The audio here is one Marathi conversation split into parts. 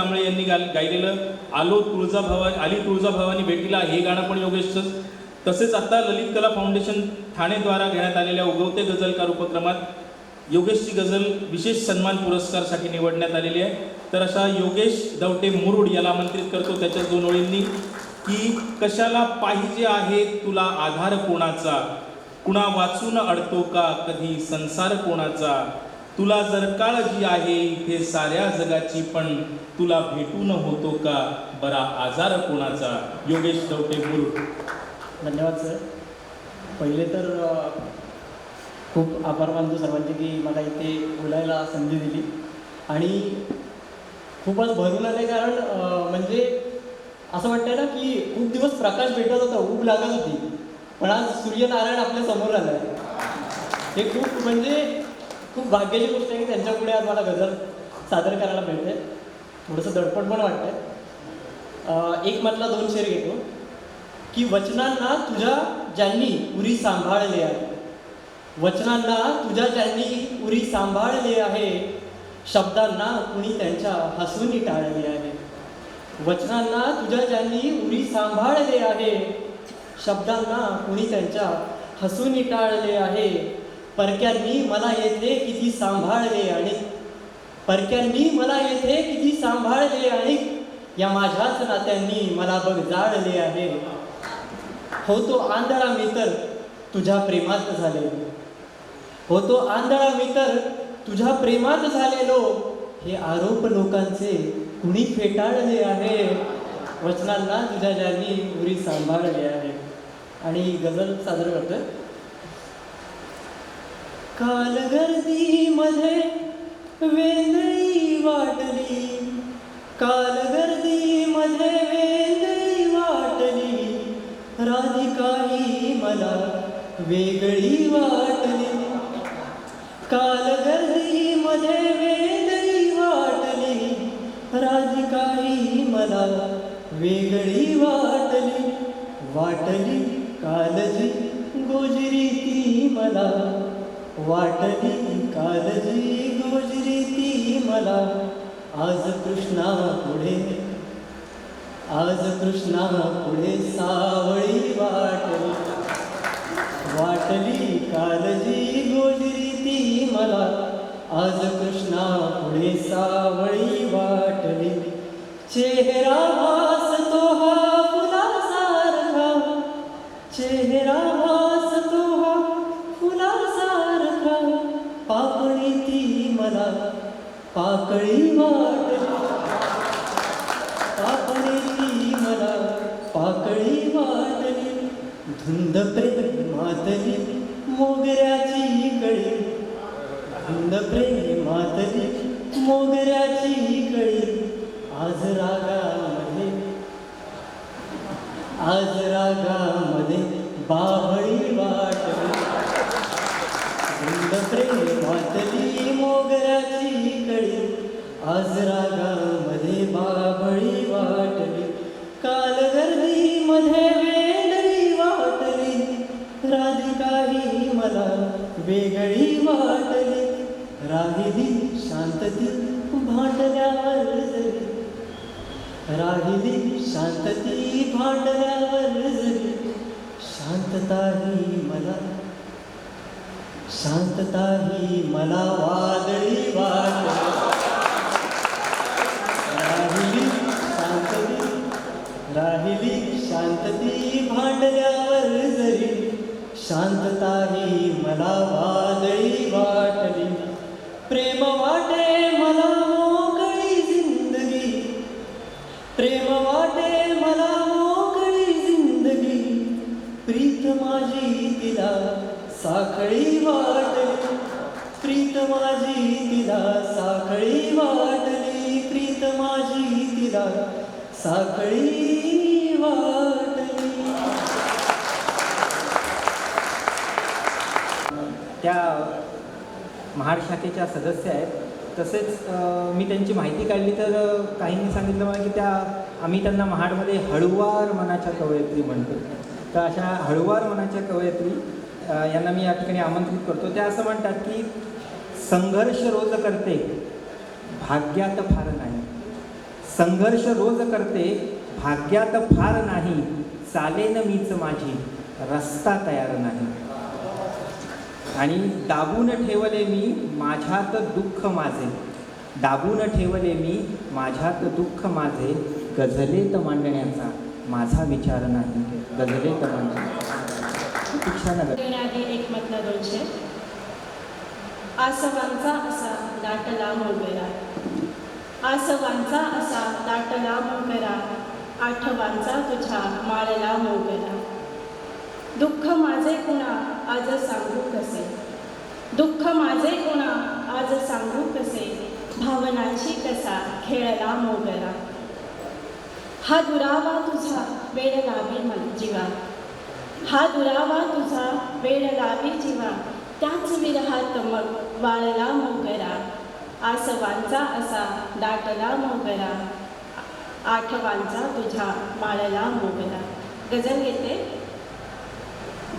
कांबळे यांनी गायलेलं आली तुळजाभवानी भेटीला हे गाणं पण योगेशचं. तसेच आता ललित कला फाउंडेशन ठाणेद्वारा घेण्यात आलेल्या उगवते गझलकार उपक्रमात योगेशची गझल विशेष सन्मान पुरस्कारसाठी निवडण्यात आलेली आहे. तर अशा योगेश दवटे मुरुड याला आमंत्रित करतो त्याच्या 2 ओळींनी की कशाला पाहिजे आहे तुला आधार कोणाचा, कुणा वाचून अडतो का कधी संसार कोणाचा, तुला जर काळजी आहे इथे साऱ्या जगाची पण तुला भेटून होतो का बरा आजार कोणाचा. योगेश दवटे मुरुड. धन्यवाद सर. पहिले तर खूप आभार मानतो सर्वांचे की मला इथे बोलायला संधी दिली आणि खूपच भरून आले. कारण म्हणजे असं वाटतं ना की खूप दिवस प्रकाश भेटत होता, ऊब लागत होती, पण आज सूर्यनारायण आपल्या समोर आलं आहे. हे खूप म्हणजे खूप भाग्याची गोष्ट आहे की त्यांच्यापुढे आज मला गझल सादर करायला मिळते. थोडंसं दडपण पण वाटतं. एक मधला 2 शेर घेतो की वचनांना तुझ्या ज्यांनी उरी सांभाळले आहे, वचनांना तुझ्या ज्यांनी उरी सांभाळले आहे, शब्दांना कुणी त्यांच्या हसून टाळले आहे. वचनांना तुझ्या ज्यांनी उरी सांभाळले आहे, शब्दांना कुणी त्यांच्या हसून टाळले आहे. परक्यांनी मला येथे किती सांभाळले आणि परक्यांनी मला येथे किती सांभाळले आणि या माझ्याच नात्यांनी मला बघ जाळले आहे. होतो आंधळा मी तर तुझ्या प्रेमात झालेलो, होतो आंधळा मी तर तुझ्या प्रेमात झालेलो, हे आरोप लोकांचे कुणी फेटाळले आहे. वचनांना तुझ्या ज्यांनी उरी सांभाळले आहे. आणि गझल सादर करतोय. काल गर्दीमध्ये वेंदळी वाटली, काल गर्दीमध्ये वेंदळी वाटली, राधिका ही मला वेगळी वाटली. काल गर्दीमध्ये वेगळी वाटली, राधिका ही मला वेगळी वाटली. वाटली कालजी गोजरी ती मला, वाटली कालजी गोजरी ती मला. आज कृष्णा पुढे, आज कृष्णा पुढे सावळी वाटली, वाटली कालजी गोजरी ती मला. आज कृष्णा पुढे सावळी वाटली. चेहरा भासतो हा फुलासारखा, चेहरा भासतो हा फुलासारखा, पाकळी ती मला पाकळी वाटली, पाकळी ती मला पाकळी वाटली. धुंद प्रेमातली मोगऱ्याची कळी, धुंद प्रेमातली मोगऱ्याची कळी. आज रागामध्ये, आज रागामध्ये बाभळी वाटली. धुंद प्रेमातली मोगऱ्याची कळी, आज रागामध्ये बाभळी वाटली. काल गर्दीमध्ये वेगळी वाटली, राधिका ही मला वेगळी वाटली. राहिली शांतती भांडल्यावर जरी, राहिली शांतती भांडल्यावर जरी, शांतता ही मला, शांतता ही मला वादळी वाटली. राहिली शांतती, राहिली शांतती भांडल्यावर जरी, शांतता ही मला वादळी वाटली. प्रेम वाटे मला मोकळी जिंदगी, प्रेम वाटे मला मोकळी जिंदगी. प्रीत माझी तिला साखळी वाटली, प्रीत माझी तिला साखळी वाटली, प्रीत माझी तिला साखळी वाटली. त्या महाड शाखेच्या सदस्य आहेत. तसेच मी त्यांची माहिती काढली तर काहींनी सांगितलं मला की आम्ही त्यांना महाडमध्ये हळुवार मनाच्या कवयित्री म्हणतो. तर अशा हळुवार मनाच्या कवयित्री यांना मी या ठिकाणी आमंत्रित करतो. त्या असं म्हणतात की संघर्ष रोज करते भाग्यात फार नाही, संघर्ष रोज करते भाग्यात फार नाही, चालेन मीच माझी रस्ता तयार नाही. आणि दाबून ठेवले मी माझ्यात दुःख माझे, दाबून ठेवले मी माझ्यात दुःख माझे, गझलेत मांडण्याचा माझा विचार नाही, गझलेत मांडण्याचा. देण्याआधी एक मतला 200. आसवांचा असा दाटला मोगरा, आसवांचा असा दाटला मोगरा, आठवांचा तुझ्या माळला मोगरा. दुःख माझे कुणा आज सांगू कसे, दुःख माझे कुणा आज सांगू कसे, भावनांशी कसा खेळला मोगरा. हा दुरावा तुझा वेळ लावी मन जीवा, हा दुरावा तुझा वेळ लावी जीवा, त्याच विरहात मग वाळला मोगरा. आसवांचा असा दाटला मोगरा, आठवांचा तुझा माळला मोगरा. गझल घेते.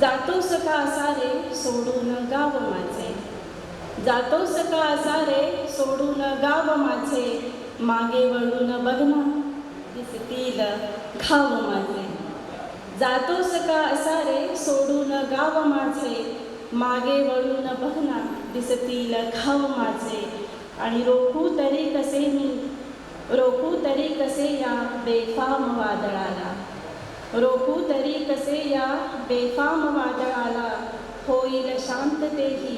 जातोस का असा रे सोडून गाव माझे, जातोस का असा रे सोडून गाव माझे, मागे वळून बघना दिसतील घाव माझे. जातोस का असा रे सोडून गाव माझे, मागे वळून बघना दिसतील घाव माझे. आणि रोखू तरी कसे मी, रोखू तरी कसे या बेफाम वादळाला, रोखू तरी कसे या बेफाम वादळाला, होईल शांत तेही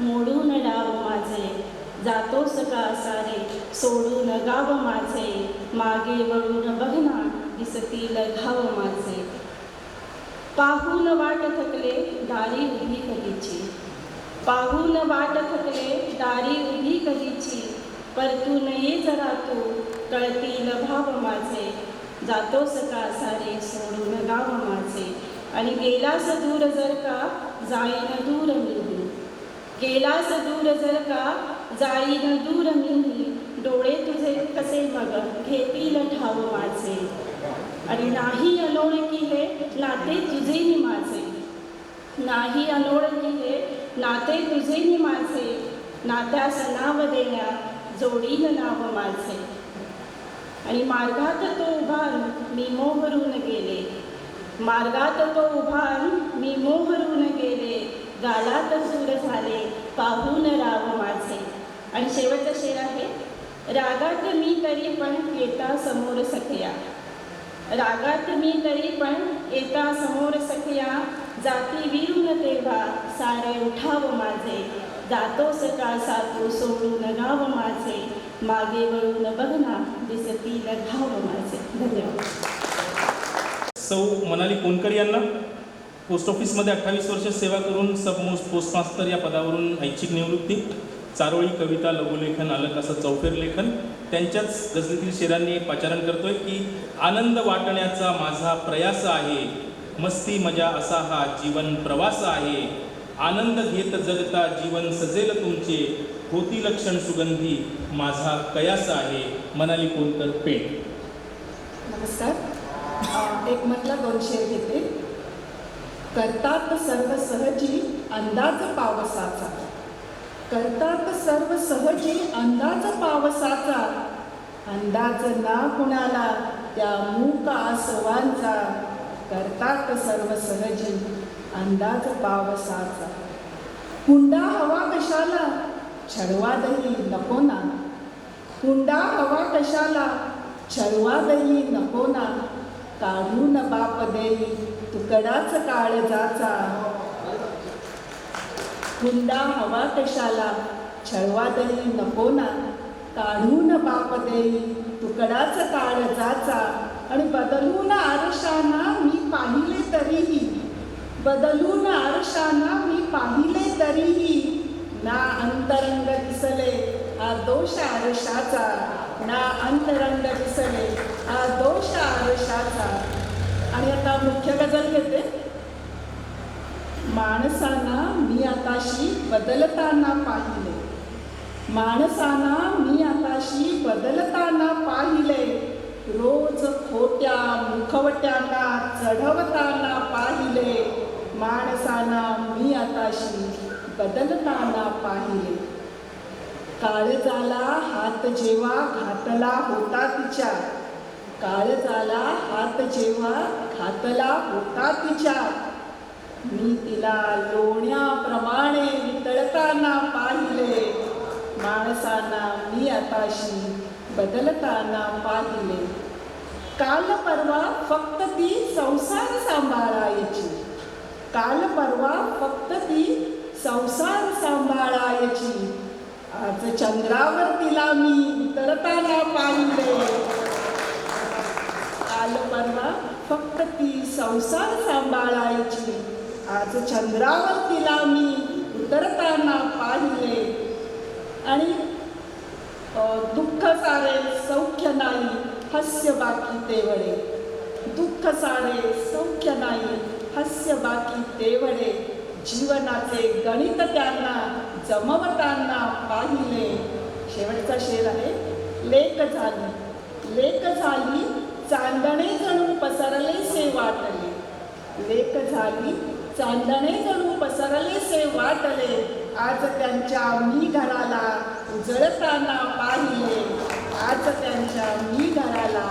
मोडून डाव माझे. जातोस का असा रे सोडून गाव माझे, मागे वळून बघना दिसतील घाव माझे. पाहून वाट थकले दारी उभी कधीची, पाहून वाट थकले दारी उभी कधीची, परतून ये जरा तू कळतील भाव माझे. जातोस का असा रे सोडून गाव माझे. आणि गेलास दूर जर का जाईन दूर मीही, गेलास दूर जर का जाईन दूर मीही, डोळे तुझे कसे मग घेतील ठाव माझे. आणि नाही अनोळखी हे नाते तुझे नि माझे, नाही अनोळखी हे नाते तुझे नि माझे, नात्यास नाव देण्या जोडीन नाव माझे. आणि मार्गात तो उभान मी मोहरून गेले, मार्गात तो उभान मी मोहरून गेले, गालात सूर झाले पाहून राव माझे. आणि शेवटचा शेर आहे. रागात मी तरी पण येता समोर सखया, रागात मी तरी पण येता समोर सखया, जाती विरून तेव्हा सारे उठाव माझे. जातोस का सा तू सोडून गाव माझे, मागे वळून बघना दिसतील घाव माझे. धन्यवाद. सौ मनाली कोनकर यांना पोस्ट ऑफिसमध्ये 28 वर्ष सेवा करून सब पोस्टमास्तर या पदावरून ऐच्छिक निवृत्ती. चारोळी कविता लघुलेखन आलं असं चौफेर लेखन. त्यांच्याच गझलेतील शेरांनी पाचारण करतोय की आनंद वाटण्याचा माझा प्रयास आहे, मस्ती मजा असा हा जीवन प्रवास आहे, आनंद घेत जगता जीवन सजेल तुमचे, होती लक्षण सुगंधी माझा कयास आहे. मनाली कोनकर, पेठ. नमस्कार. एक म्हटला 2 शेर घेते. करतात सर्व सहजी अंदाज पावसाचा, करतात सर्व सहजी अंदाज पावसाचा, अंदाज ना कुणाला त्या मूक आसवांचा, करतात सर्व सहजी अंदाज पावसाचा. हुंडा हवा कशाला छळवा दही नको ना, हुंडा हवा कशाला छळवा दही नको ना, काढून बाप देई तुकडाच काळजाचा. हुंडा हवा कशाला छळवा दही नको ना, काढून बाप देई तुकडाच काळजाचा. आणि बदलून आरशाना मी पाहिले तरीही, बदलून आरशाना मी पाहिले तरीही, ना अंतरंग दिसले हा दोष आरशाचा, ना अंतरंग दिसले हा दोष आरशाचा. आणि आता मुख्य गझल घेते. माणसाना मी आताशी बदलताना पाहिले, माणसाना मी आताशी बदलताना पाहिले, रोज खोट्या मुखवट्यांना चढवताना पाहिले, माणसाना मी आताशी बदलताना पाहिले. काळजाला हात जेव्हा घातला होता तिच्या, काळजाला हात जेव्हा घातला होता तिच्या, मी तिला लोण्याप्रमाणे वितळताना पाहिले, माणसांना मी आताशी बदलताना पाहिले. काल परवा फक्त ती संसार सांभाळायची, काल परवा फक्त ती संसार सांभाळायची, आज चंद्रावर तिला मी उतरताना पाहिले. काल परवा फक्त ती संसार सांभाळायची, आज चंद्रावर तिला मी उतरताना पाहिले. आणि दुःख सारे सौख्य नाही, हास्य बाकी तेवढे, दुःख सारे सौख्य नाही, हास्य बाकी तेवढे, जीवनाचे गणित त्यांना जमवताना पाहिले. शेवटचा शेर आहे. लेक झाली, लेक झाली, चांदणे जणू पसरलेसे वाटले, लेक झाली, चांदणे जणू पसरलेसे वाटले, आज त्यांच्या मी घराला उजळताना पाहिले, आज त्यांच्या मी घराला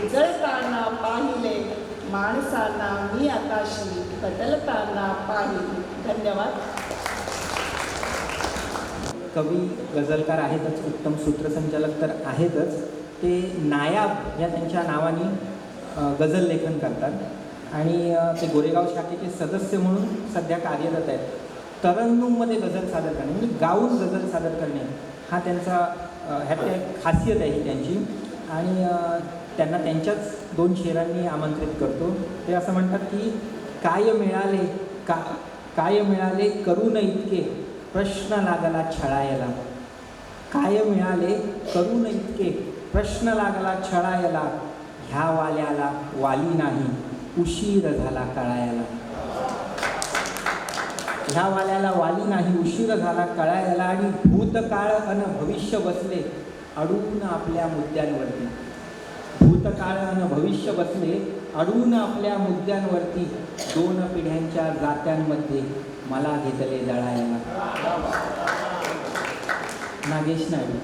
उजळताना पाहिले, माणसांना मी आताशी बदलताना पाहिले. धन्यवाद. कवी गझलकार आहेतच, उत्तम सूत्रसंचालक तर आहेतच, ते नायाब या त्यांच्या नावाने गझल लेखन करतात आणि ते गोरेगाव शाखेचे सदस्य म्हणून सध्या कार्यरत आहेत. तरन्नुममध्ये गझल सादर करणे म्हणजे गाऊन गझल सादर करणे हा त्यांचा ह्यात एक खासियत आहे त्यांची. आणि त्यांना त्यांच्याच 2 शेरांनी आमंत्रित करतो. ते असं म्हणतात की काय मिळाले काय मिळाले करून इतके, प्रश्न लागला छळायला, काय मिळाले करून इतके, प्रश्न लागला छळायला, ह्या वाल्याला वाली नाही, उशीर झाला कळायला, ह्या वाल्याला वाली नाही, उशीर झाला कळायला. आणि भूतकाळ अन भविष्य बसले अडून आपल्या मुद्द्यांवरती, भूतकाळ अन भविष्य बसले अडून आपल्या मुद्द्यांवरती, 2 पिढ्यांच्या जात्यांमध्ये मला घेतले दळायला. नागेश नायडू.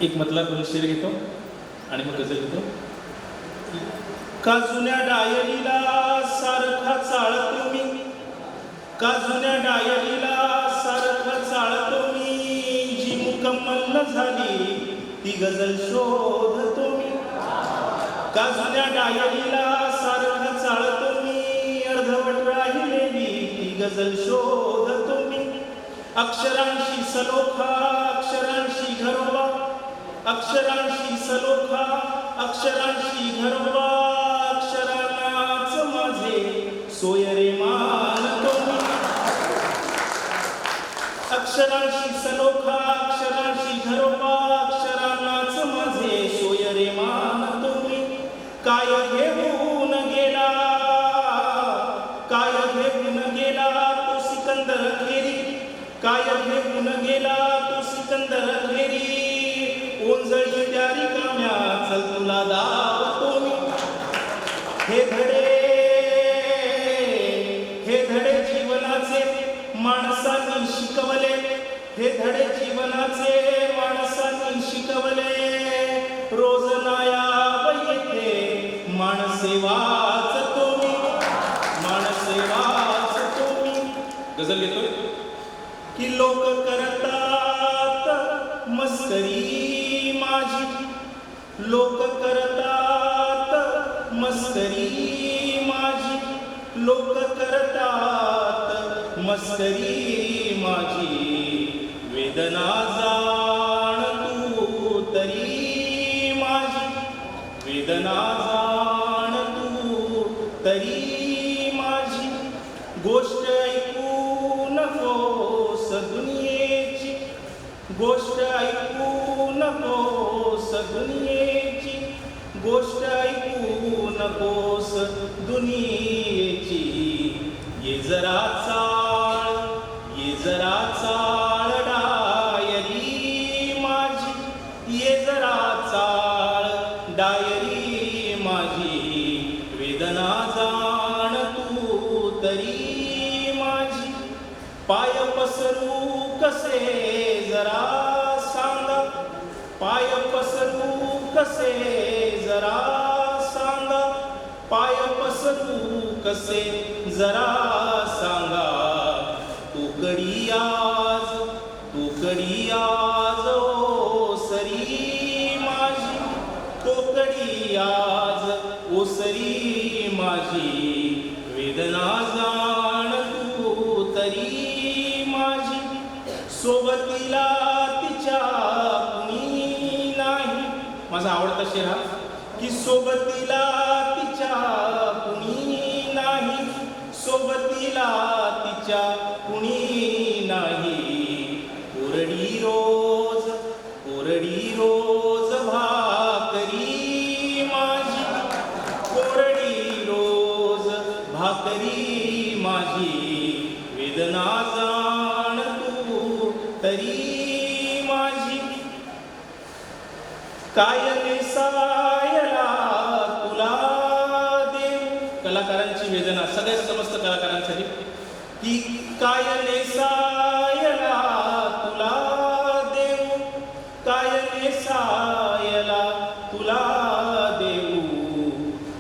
एक मतला 2 शेर घेतो आणि मग गझल घेतो. का जुन्या डायरीला सारखा चाळतो मी, का जुन्या डायरीला सारखा चाळतो मी, जी मुकम्मल न झाली ती गझल शोधतो मी. का जुन्या डायरीला सारखा चाळतो मी, अर्धवट राहिलेली ती गझल शोधतो मी. अक्षरांशी सलोखा, अक्षरांशी घरोबा, अक्षरांशी सलोखा, अक्षरांशी घरोबा, अक्षरांनाच माझे सोयरे मानतो मी. अक्षरांशी सलोखा, अक्षरांशी घरोबा, अक्षरांनाच माझे सोयरे मानतो मी. काय घेऊन गेला, काय घेऊन गेला तो सिकंदर खेरी, काय घेऊन गेला तो सिकंदर खेरी, ओंजळी त्या रिकाम्या चल तुला दावतो मी. हे धडे जीवनाचे माणसांनी शिकवले, हे धडे जीवनाचे माणसांनी शिकवले, रोज नायाब येथे माणसे वाचतो मी, माणसे वाचतो मी. गझल घेतोय. की लोक करतात मस्करी माझी, लोक करतात मस्करी माझी, लोक करतात मस्करी माझी, वेदना जाण तू तरी माझी, वेदना जाण तू तरी माझी. गोष्ट ऐकू नकोस दुनियेची, गोष्ट ऐकू नकोस दुनियेची, गोष्ट ऐकू नकोस दुनियेची. ये जरा चाळ, ये जरा चाळ डायरी माझी, ये जरा चाळ डायरी माझी, वेदना जाण तू तरी माझी. पाय पसरू कसे जरा सांगा, पाय पसरू कसे जरा सांगा, पाय पसरू कसे जरा सांगा. तोकडी आज ओसरी माझी, तोकडी आज ओसरी माझी, वेदना जाण तू तरी माझी. सोबतीला तिच्या कुणी नाही, माझा आवडता शेर हा, की सोबतीला तिच्या कुणी नाही, सोबतीला तिच्या कुणी नाही. कोरडी रोज भाकरी माझी, कोरडी रोज भाकरी माझी, वेदना जाण तू तरी माझी. काय नेसायला तुला देव, कलाकारांची वेदना सगळ्या समस्त कलाकारांसाठी, की काय नेसायला तुला देऊ, काय नेसायला तुला देऊ.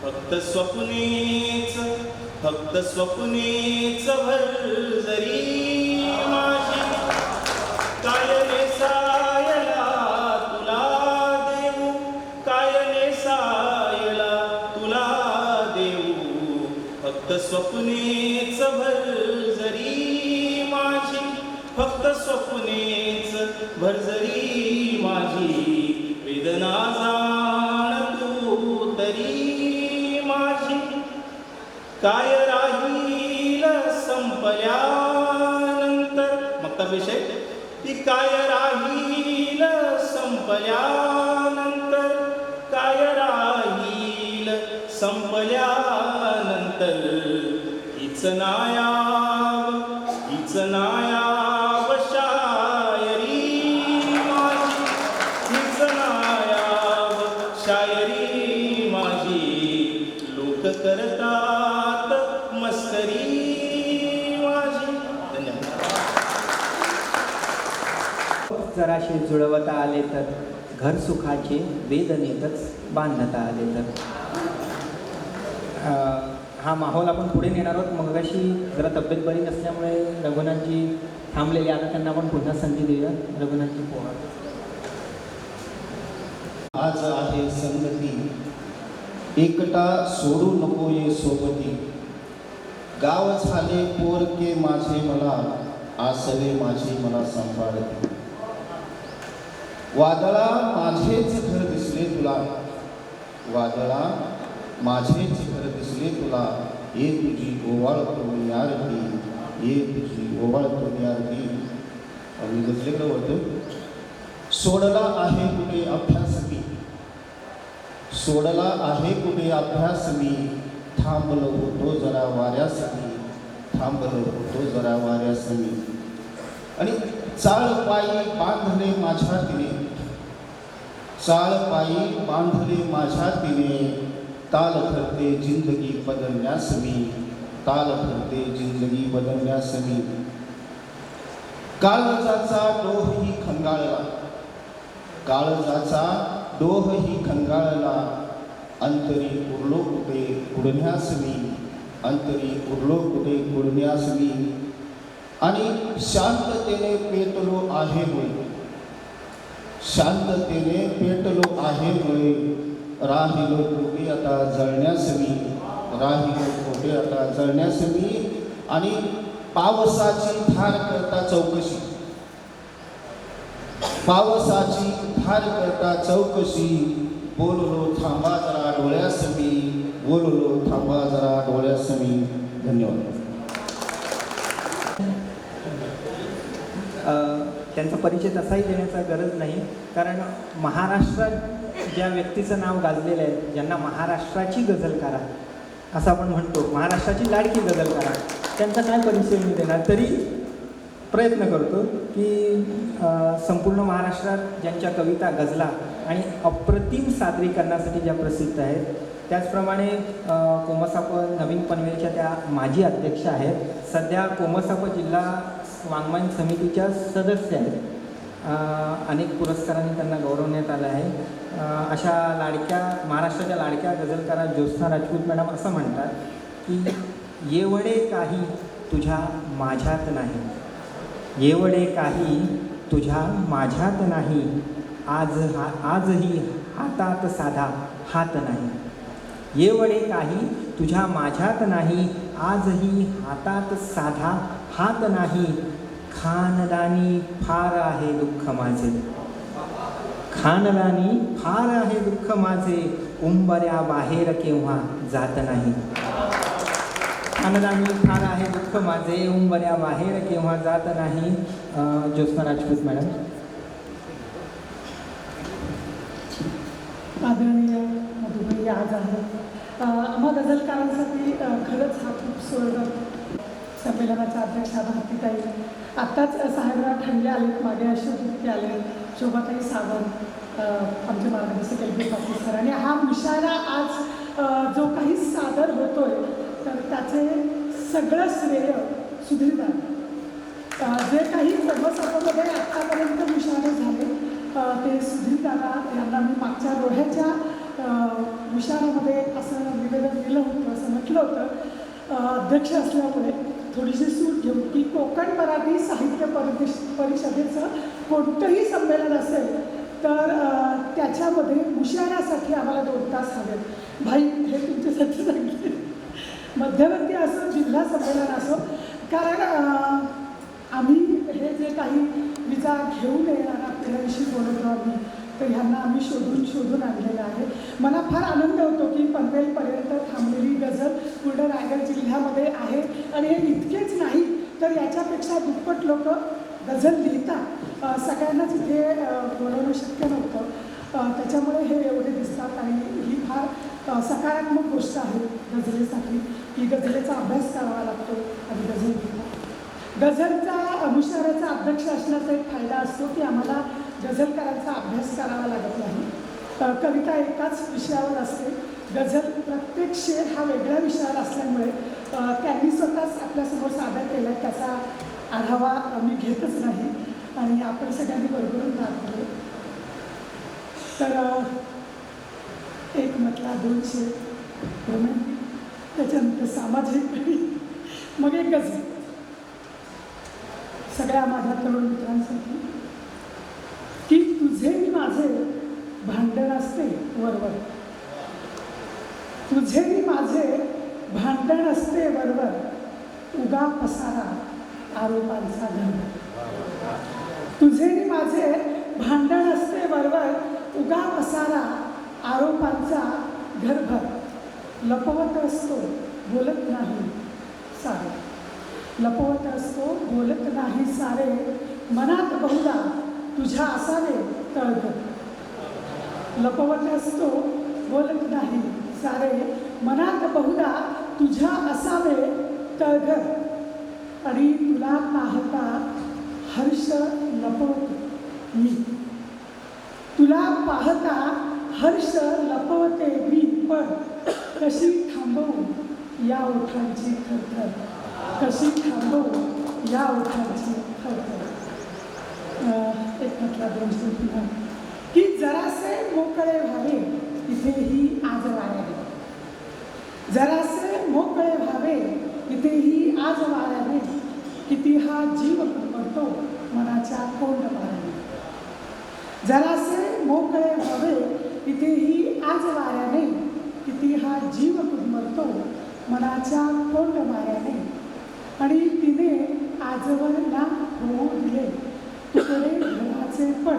फक्त स्वप्नेच भरजरी माझी, काय नेसायला तुला देऊ, काय नेसायला तुला देऊ. फक्त स्वप्नेच भरजरी माझी, फक्त स्वप्नेच भरजरी माझी, वेदना जाण तू तरी माझी. काय राहील संपल्यानंतर, मग विषय, की काय राहील संपल्यानंतर, काय राहील संपल्यानंतर. हीच नायाब शायरी माझी, हीच नायाब शायरी माझी, लोक करतात मस्करी माझी. धन्यवाद. जराशे जुळवता आले तर घर सुखाचे वेदनेतच बांधता आले तर. हा माहोल आपण पुढे नेणार आहोत. मगाशी जरा तब्येत बरी नसल्यामुळे रघुनाथजी थांबलेले, आता त्यांना आपण पुन्हा संधी देऊया. रघुनाथजी पोहा. आज आहे संगती, एकटा सोडू नको ये सोबती. गाव झाले पोरके माझे मला, आसरे माझे मला सांभाळते. वादळा माझेच घर दिसले तुला, वादळा माझेच घर दिसले तुला. ये तुझी ओवाळतो मी आरती, ये तुझी ओवाळतो मी आरती. मी गजलेकडे वळतो. सोडला आहे कुठे अभ्यास मी, सोडला आहे कुठे अभ्यास मी. थांबलो होतो जरा वाऱ्यास मी, थांबलो होतो जरा वाऱ्यास मी. आणि चाळ पायी बांधले माझ्या तिने, चाळ पायी बांधले माझ्या तिने. ताल धरते जिंदगी बदलण्यास मी, ताल धरते जिंदगी बदलण्यास मी. काळजाचा डोहही खंगाळला, काळजाचा डोहही खंगाळला. अंतरी उरलो कुठे कुडण्यास मी, अंतरी उरलो कुठे कुडण्यास मी. आणि शांततेने पेटलो आहे होय, शांततेने पेटलो आहे होय. राहिलो कुठे आता जळण्यास मी, राहिलो कुठे आता जळण्यास मी. आणि पावसाची धार करता चौकशी, पावसाची धार करता चौकशी. बोललो थांबा जरा डोळ्यास मी, बोललो थांबा जरा डोळ्यास मी. धन्यवाद. त्यांचा परिचय तसाही देण्याचा गरज नाही, कारण महाराष्ट्रात ज्या व्यक्तीचं नाव गाजलेलं आहे, ज्यांना महाराष्ट्राची गझलकारा असं आपण म्हणतो, महाराष्ट्राची लाडकी गझलकारा, त्यांचा काय परिचय मी देणार. तरी प्रयत्न करतो की संपूर्ण महाराष्ट्रात ज्यांच्या कविता, गझला आणि अप्रतिम सादरीकरणासाठी ज्या प्रसिद्ध आहेत, त्याचप्रमाणे कोमसाप नवीन पनवेलच्या त्या माजी अध्यक्ष आहेत. सध्या कोमसाप जिल्हा वाङ्मयन समितीच्या सदस्य आहेत. अनेक पुरस्कारांनी त्यांना गौरवण्यात आलं आहे. अशा महाराष्ट्राच्या लाडक्या गझलकारा ज्योत्स्ना राजपूत मॅडम असं म्हणतात की येवडे काही तुझ्या माझ्यात नाही, येवडे काही तुझ्या माझ्यात नाही, आजही हातात साधा हात नाही. येवडे काही तुझ्या माझ्यात नाही, आजही हातात साधा हात नाही. खानदानी फार आहे दुःख माझे, खानदानी फार आहे दुःख माझे, उंबऱ्या बाहेर केव्हा जात नाही. खानदानी फार आहे दुःख माझे, उंबऱ्या बाहेर केव्हा जात नाही. ज्योत्स्ना राजपूत मॅडम. आदरणीय मधुबाई आज आहेत. आम्हा गझलकारांसाठी खरंच हा खूप सुवर्णक संमेलनाच्या अध्यक्षा भारतीताई, आत्ताच साहेबराव ठाणगे आलेत, मागे अशोक आले, शोभाताई सावंत, आमचे मार्गदर्शक एल बी पाटील सर. आणि हा मुशायरा आज जो काही सादर होतोय तर त्याचे सगळं श्रेय सुधीरदादा. जे काही सर्वसाधामध्ये आत्तापर्यंत मुशायरे झाले ते सुधीरदादा यांना मी मागच्या रोह्याच्या मुशायरामध्ये असं निवेदन दिलं होतं, असं म्हटलं होतं अध्यक्ष असल्यामुळे थोडीशी सूट घेऊन की कोकण मराठी साहित्य परिषदेचं कोणतंही संमेलन असेल तर त्याच्यामध्ये मुशायऱ्यासाठी आम्हाला 2 तास हवेत. भाई हे तुमच्यासाठी सांगितले, मध्यवर्ती असो जिल्हा संमेलन असो, कारण आम्ही हे जे काही विचार घेऊन येणाऱ्या पिढ्यांशी बोलतो आम्ही तर ह्यांना आम्ही शोधून आणलेलं आहे. मला फार आनंद होतो की पनवेलपर्यंत थांबलेली गझल पूर्ण रायगड जिल्ह्यामध्ये आहे. आणि हे इतकेच नाही तर याच्यापेक्षा दुप्पट लोक गझल लिहितात. सगळ्यांनाच इथे बोलवणं शक्य नव्हतं, त्याच्यामुळे हे एवढे दिसतात. आणि ही फार सकारात्मक गोष्ट आहे गझलेसाठी की गझलेचा अभ्यास करावा लागतो आणि गझल लिहितात. गझलचा मुशायऱ्याचा अध्यक्ष असण्याचा एक फायदा असतो की आम्हाला गझलकारांचा अभ्यास करावा लागत नाही. कविता एकाच विषयावर असते, गझल प्रत्येक शेर हा वेगळ्या विषयावर असल्यामुळे त्यांनी स्वतःच आपल्यासमोर सादर केला, त्याचा आढावा मी घेतच नाही आणि आपण सगळ्यांनी बरोबरून राहतो. तर एक म्हटला 2 शेर रोमॅन्टिक, त्याच्यानंतर सामाजिक, मग एक गझल सगळ्या माझ्या तरुण मित्रांसाठी की तुझे माझे भांडण असते वरवर, तुझे माझे भांडण असते वरवर, उगा पसारा आरोपांचा घर. तुझे माझे भांडण असते वरवर, उगा पसारा आरोपांचा घरभर. लपवत असतो बोलत नाही सारे, लपवत असतो बोलत नाही सारे, मनात बहुधा तुझ्या असावे तळघर. लपवत असतो बोलत नाही सारे, मनात बहुधा तुझ्या असावे तळघर. आणि तुला पाहता हर्ष लपवतो मी, तुला पाहता हर्ष लपवते मी, पण कशी थांबवू या ओठांची थरथर, कशी थांबवू या ओठांची थरथर. एक म्हटला 2 पुन्हा की जरासे मोकळे व्हावे इथेही आज वाऱ्याने, जरासे मोकळे व्हावे इथेही आज वाऱ्याने, किती हा जीव मरतो मनाच्या कोंड माऱ्याने. जरासे मोकळे व्हावे इथेही आज वाऱ्याने, किती हा जीव मरतो मनाच्या कोंड माऱ्याने. आणि तिने आजवर ना होऊ दिले तुकडे घराचे पण,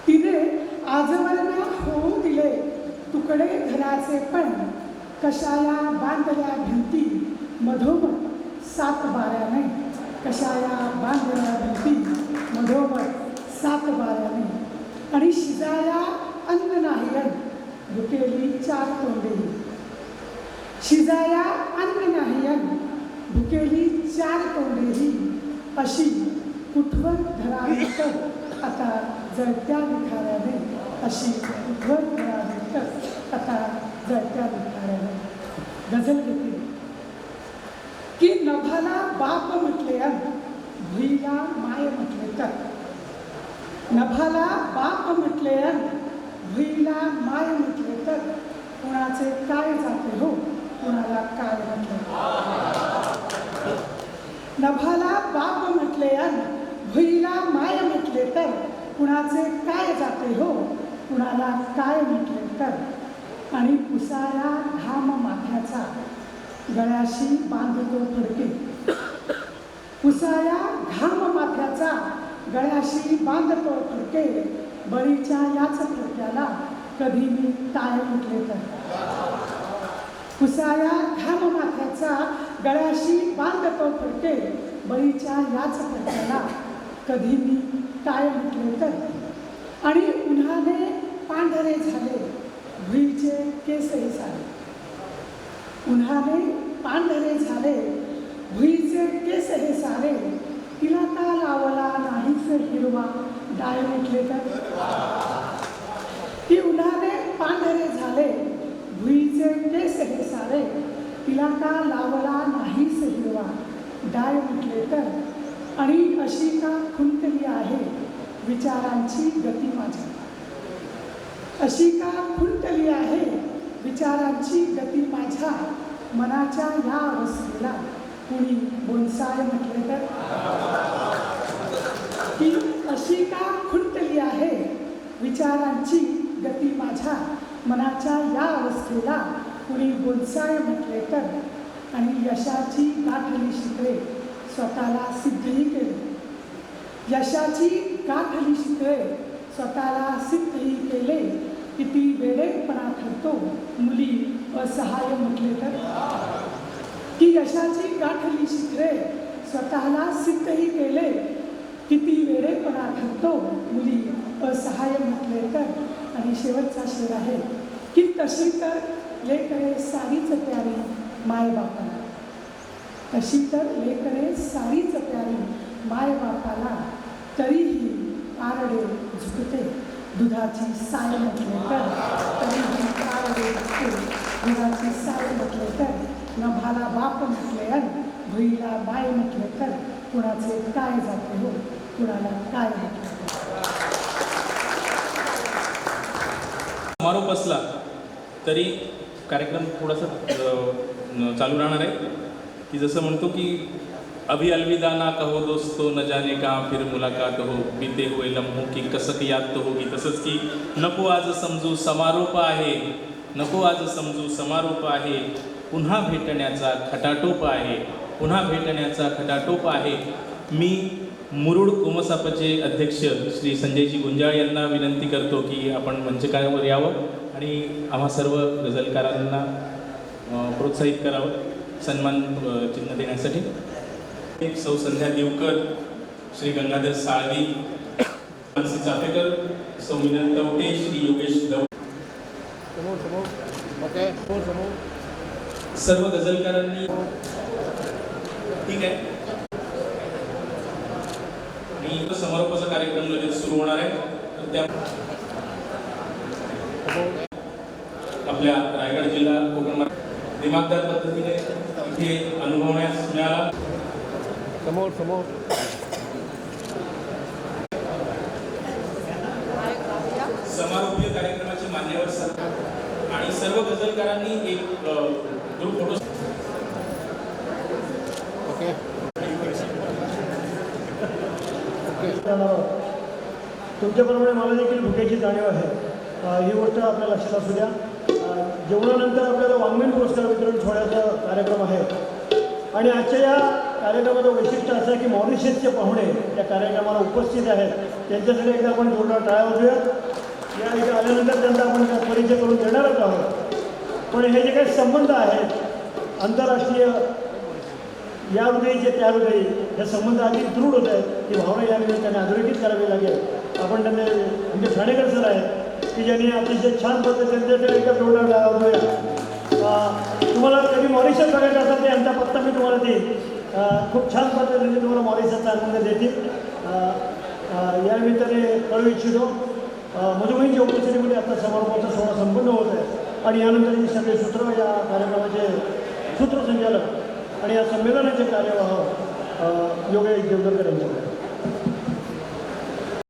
तिने आजवर ना होऊ दिले तुकडे घराचे पण, कशाया बांधल्या भिंती मधोमध 7 बाऱ्याने, कशाया बांधल्या भिंती मधोमध 7 बाऱ्याने. आणि शिजाया अन्न नाही अन्न भुकेली 4 तोंडेही, शिजाया अन्न नाही अन्न भुकेली 4 तोंडेही, अशी कुठवर धरावी तर आता जळत्या विखाऱ्याने, अशी कुठवर धरावी तर आता जळत्या विखाऱ्याने. गझल घेतली की नभाला बाप म्हटले अन माय म्हटले तर, नभाला बाप म्हटले अन भुईला माय म्हटले तर कुणाचे काय जाते हो, कुणाला काय म्हटले. नभाला बाप म्हटले अन भुईला माय म्हटले तर कुणाचे काय जाते हो, कुणाला काय म्हटले तर. आणि पुसाया घाम माथ्याचा गळ्याशी बांधतो फडके, पुसाया घाम माथ्याचा गळ्याशी बांधतो फडके, बळीच्या याच फडक्याला कधी मी टाळ म्हटले तर. पुसाया घाम माथ्याचा गळ्याशी बांधतो फडके, बळीच्या याच फडक्याला कधी मी टाळ म्हटले तर. आणि उन्हाने पांढरे झाले भुईचे केसही सारे, उन्हाने पांढरे झाले भुईचे केस हे सारे, तिला का लावला नाहीच हिरवा डाळ म्हटले तर. की उन्हाने पांढरे झाले भुईचे केस हे सारे, तिला का लावला नाहीच हिरवा डाळ म्हटले तर. आणि अशी का खुंटली आहे विचारांची गती माझ्या, अशी का खुंटली आहे विचारांची गती माझ्या, मनाच्या या अवस्थेला कुणी बोनसाय म्हटले तर. की अशी का खुंटली आहे विचारांची गती माझ्या, मनाच्या या अवस्थेला कुणी बोनसाय म्हटले तर. आणि यशाची गाठली शिकले स्वतःला सिद्धही केले, यशाची गाठली शिकले स्वतःला सिद्धही केले, किती वेडेपणा ठरतो मुली असहाय्य म्हटले तर. की यशाची गाठली शिखरे स्वतःला सिद्धही केले, किती वेडेपणा ठरतो मुली असहाय्य म्हटले तर. आणि शेवटचा शेर आहे की तशी तर लेकरे सारीच प्यारी मायबापाला, तशी तर लेकरे सारीच प्यारी मायबापाला, तरीही आरडे झुकते दुधाची साय म्हटले तर. तरीही आरडे झुकते दुधाची साय म्हटले तर. नभाला बाप म्हटले अन भुईला बाय म्हटले तर कुणाचे काय जाते हो, कुणाला काय म्हटले तर. समारोप असला तरी कार्यक्रम थोडासा चालू राहणार आहे. की जसं म्हणतो की अभी अलविदा ना कहो दोस्तो न जाने का फिर मुलाकात हो, बीते हुए लम्हों की कसक याद तो होगी. तसंच की नको आज समजू समारोप आहे, नको आज समजू समारोप आहे, पुन्हा भेटण्याचा खटाटोप आहे, पुन्हा भेटण्याचा खटाटोप आहे. मी मुरुड कोमसापचे अध्यक्ष श्री संजयजी गुंजाळ यांना विनंती करतो की आपण मंचकावर यावं आणि आम्हा सर्व गझलकारांना प्रोत्साहित करावं सन्मान चिन्ह देण्यासाठी. सौ संध्या देवकर, श्री गंगाधर साळवी, मानसी चाफेकर, सौ मिलन तवटे, श्री योगेश दव, सर्व गझलकारांनी. ठीक आहे. आणि समारोपाचा कार्यक्रम लगेच सुरू होणार आहे. तर त्या आपल्या रायगड जिल्हा कोकण दिमागदार पद्धतीने इथे अनुभवण्यास मिळाला. समोर समारोपीय कार्यक्रमाचे मान्यवर सर आणि सर्व गझलकारांनी एक ग्रुप फोटो. ओके. तुमच्याप्रमाणे मला देखील भुकेची जाणीव आहे. ही गोष्ट आपल्या लक्षात असू द्या. जेवणानंतर आपल्याला वाङ्मयीन पुरस्कार वितरण सोहळ्याचा कार्यक्रम आहे आणि आजच्या या कार्यक्रमाचं वैशिष्ट्य असं आहे की मॉरिशसचे पाहुणे या कार्यक्रमाला उपस्थित आहेत. त्यांच्यासाठी एकदा आपण जोरदार टाळ्या वाजूया. या इथे आल्यानंतर त्यांचा आपण परिचय करून देणारच आहोत. पण हे जे काही संबंध आहेत आंतरराष्ट्रीय या हृदयीचे त्या हृदयी, हे संबंध अधिक दृढ होत आहेत. ही भावना या निमित्ताने अधोरेखित करावी लागेल. आपण त्यांना आमचे ठाणेकर सर आहेत की ज्यांनी अतिशय छान पद्धतीने त्यांच्याकडे एकदा जोरदार टाळ्या वाजूया. तुम्हाला कधी मॉरिशस बघायचं असेल तर यांचा पत्ता मी तुम्हाला देईन. खूप छान पद्धतीने तुम्हाला मॉरिशसचा आनंद देतील. या निमित्ताने कळू इच्छितो मधुमेहींच्या उपस्थितीमध्ये आता समारोपाचा सोहळा संपन्न होत आहे आणि यानंतर ही सगळे सूत्र या कार्यक्रमाचे सूत्रसंचालक आणि या संमेलनाचे कार्यवाह योगेश देवधरकर यांच्याकडे.